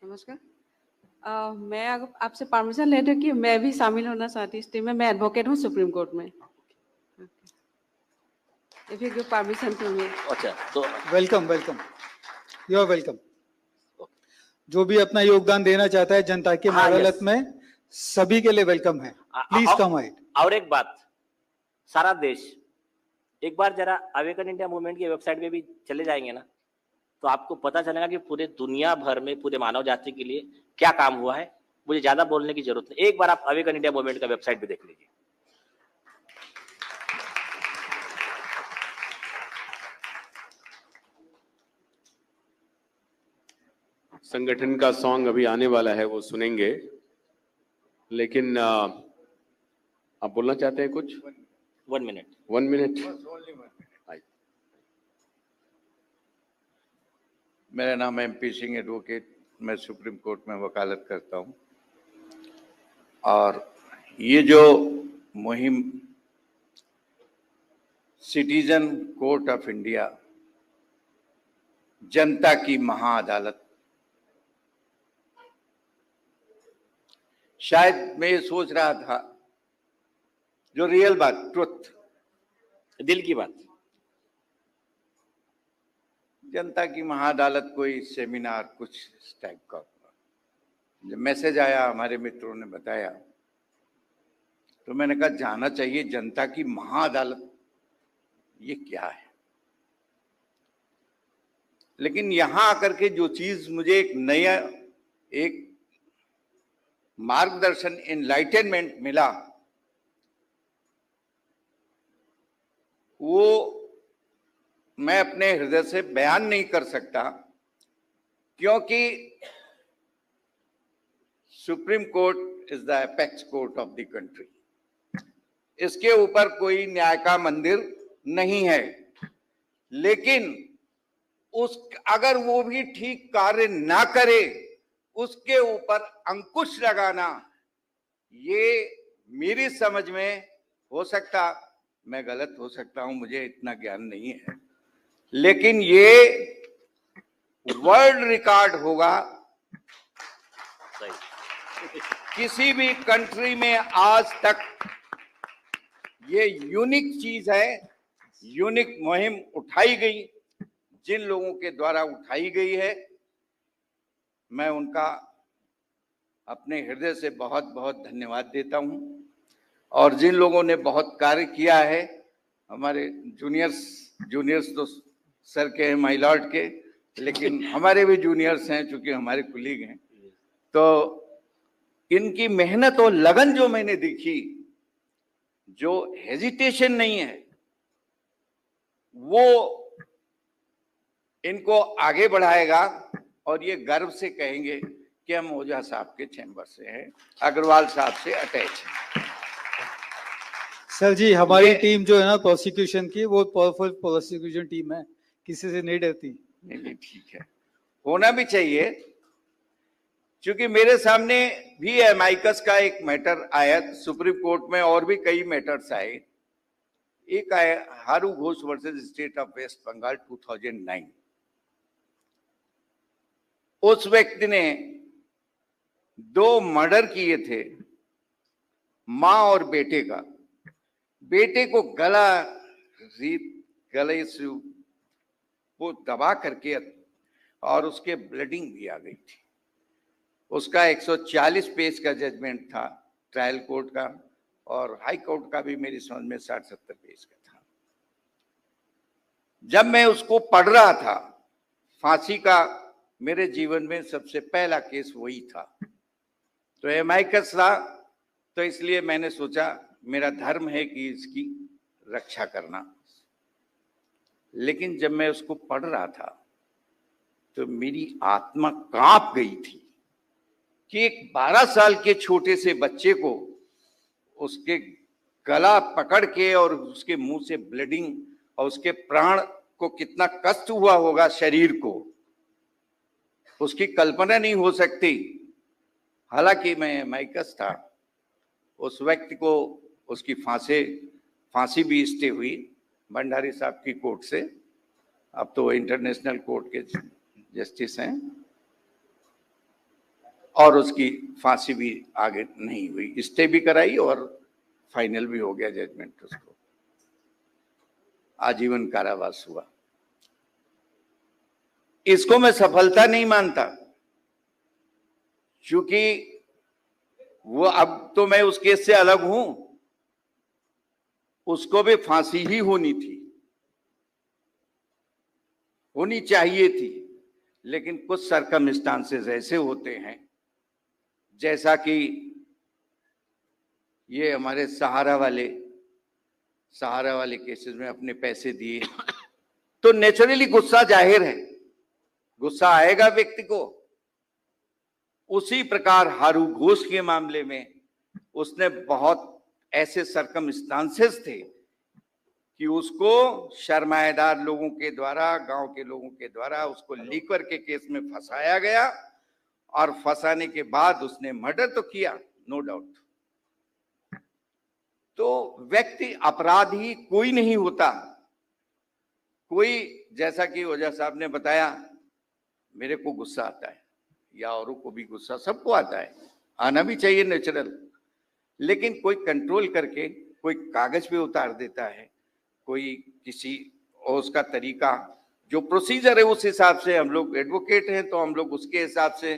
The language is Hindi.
नमस्कार। मैं आपसे परमिशन ले रही हूँ कि मैं भी शामिल होना चाहती हूँ इस टीम में। मैं एडवोकेट हूँ सुप्रीम कोर्ट में। If you give permission to me. अच्छा, तो welcome welcome, you are welcome. जो भी अपना योगदान देना चाहता है जनता की अदालत में, सभी के लिए वेलकम है। प्लीज कम आइट। और एक बात, सारा देश एक बार जरा अवेकन इंडिया मूवमेंट की वेबसाइट पे भी चले जाएंगे ना, तो आपको पता चलेगा कि पूरे दुनिया भर में पूरे मानव जाति के लिए क्या काम हुआ है। मुझे ज्यादा बोलने की जरूरत नहीं, एक बार आप अवेकन इंडिया मूवमेंट का वेबसाइट भी देख लीजिए। संगठन का सॉन्ग अभी आने वाला है, वो सुनेंगे, लेकिन आप बोलना चाहते हैं कुछ? 1 मिनट। 1 मिनट। मेरा नाम MP सिंह, एडवोकेट। मैं सुप्रीम कोर्ट में वकालत करता हूं। और ये जो मुहिम सिटीजन कोर्ट ऑफ इंडिया, जनता की महाअदालत, शायद मैं ये सोच रहा था, जो रियल बात, ट्रुथ, दिल की बात, जनता की महाअदालत कोई सेमिनार कुछ इस टाइप का होगा। जब मैसेज आया, हमारे मित्रों ने बताया, तो मैंने कहा जाना चाहिए। जनता की महाअदालत ये क्या है? लेकिन यहां आकर के जो चीज मुझे एक नया, एक मार्गदर्शन, एनलाइटनमेंट मिला, वो मैं अपने हृदय से बयान नहीं कर सकता, क्योंकि supreme court is the apex court of the country. इसके ऊपर कोई न्याय का मंदिर नहीं है, लेकिन अगर वो भी ठीक कार्य ना करे, उसके ऊपर अंकुश लगाना, ये मेरी समझ में, हो सकता मैं गलत हो सकता हूं, मुझे इतना ज्ञान नहीं है, लेकिन ये वर्ल्ड रिकॉर्ड होगा। किसी भी कंट्री में आज तक ये यूनिक चीज है, यूनिक मुहिम उठाई गई। जिन लोगों के द्वारा उठाई गई है, मैं उनका अपने हृदय से बहुत बहुत धन्यवाद देता हूं। और जिन लोगों ने बहुत कार्य किया है, हमारे जूनियर्स तो सर के हैं, माय लॉर्ड के, लेकिन हमारे भी जूनियर्स हैं, चूंकि हमारे कुलीग हैं, तो इनकी मेहनत और लगन जो मैंने देखी, जो हेजिटेशन नहीं है, वो इनको आगे बढ़ाएगा। और ये गर्व से कहेंगे कि हम ओझा साहब के चैम्बर से हैं, अग्रवाल साहब से अटैच हैं। सर जी, हमारी टीम जो है ना प्रोसिक्यूशन की, वो पावरफुल प्रोसिक्यूशन टीम है, किसी से नहीं डरती। नहीं, ठीक है, होना भी चाहिए। क्योंकि मेरे सामने भी एमाइकस का एक मैटर आया सुप्रीम कोर्ट में, और भी कई मैटर्स आए। एक आया Haru Ghosh versus state of West Bengal 2009। उस व्यक्ति ने 2 मर्डर किए थे, मां और बेटे का। बेटे को गले से वो दबा करके, और उसके ब्लीडिंग भी आ गई थी। उसका 140 पेज का जजमेंट था ट्रायल कोर्ट का, और हाई कोर्ट का भी मेरी समझ में 60-70 पेज का था। जब मैं उसको पढ़ रहा था, फांसी का मेरे जीवन में सबसे पहला केस वही था। तो एमाइकस था, तो इसलिए मैंने सोचा मेरा धर्म है कि इसकी रक्षा करना। लेकिन जब मैं उसको पढ़ रहा था, तो मेरी आत्मा कांप गई थी कि एक 12 साल के छोटे से बच्चे को उसके गला पकड़ के, और उसके मुंह से ब्लीडिंग, और उसके प्राण को कितना कष्ट हुआ होगा शरीर को, उसकी कल्पना नहीं हो सकती। हालांकि मैं एमाइकस था, उस व्यक्ति को उसकी फांसी भी स्टे हुई भंडारी साहब की कोर्ट से। अब तो इंटरनेशनल कोर्ट के जस्टिस हैं। और उसकी फांसी भी आगे नहीं हुई, स्टे भी कराई और फाइनल भी हो गया जजमेंट, उसको आजीवन कारावास हुआ। इसको मैं सफलता नहीं मानता, क्योंकि वो, अब तो मैं उस केस से अलग हूं, उसको भी फांसी ही होनी थी, होनी चाहिए थी, लेकिन कुछ सरकमस्टांसेस ऐसे होते हैं, जैसा कि ये हमारे सहारा वाले केसेस में अपने पैसे दिए, तो नेचुरली गुस्सा जाहिर है, गुस्सा आएगा व्यक्ति को। उसी प्रकार हारू घोष के मामले में उसने बहुत ऐसे सरकमस्टांसेस थे कि उसको शर्माएदार लोगों के द्वारा, गांव के लोगों के द्वारा उसको लीकर के केस में फंसाया गया, और फंसाने के बाद उसने मर्डर तो किया, नो डाउट। तो व्यक्ति अपराधी कोई नहीं होता, कोई, जैसा कि ओझा साहब ने बताया, मेरे को गुस्सा आता है या औरों को भी गुस्सा, सबको आता है, आना भी चाहिए, नेचुरल, लेकिन कोई कंट्रोल करके कोई कागज पे उतार देता है, कोई किसी, और उसका तरीका जो प्रोसीजर है उस हिसाब से, हम लोग एडवोकेट हैं तो हम लोग उसके हिसाब से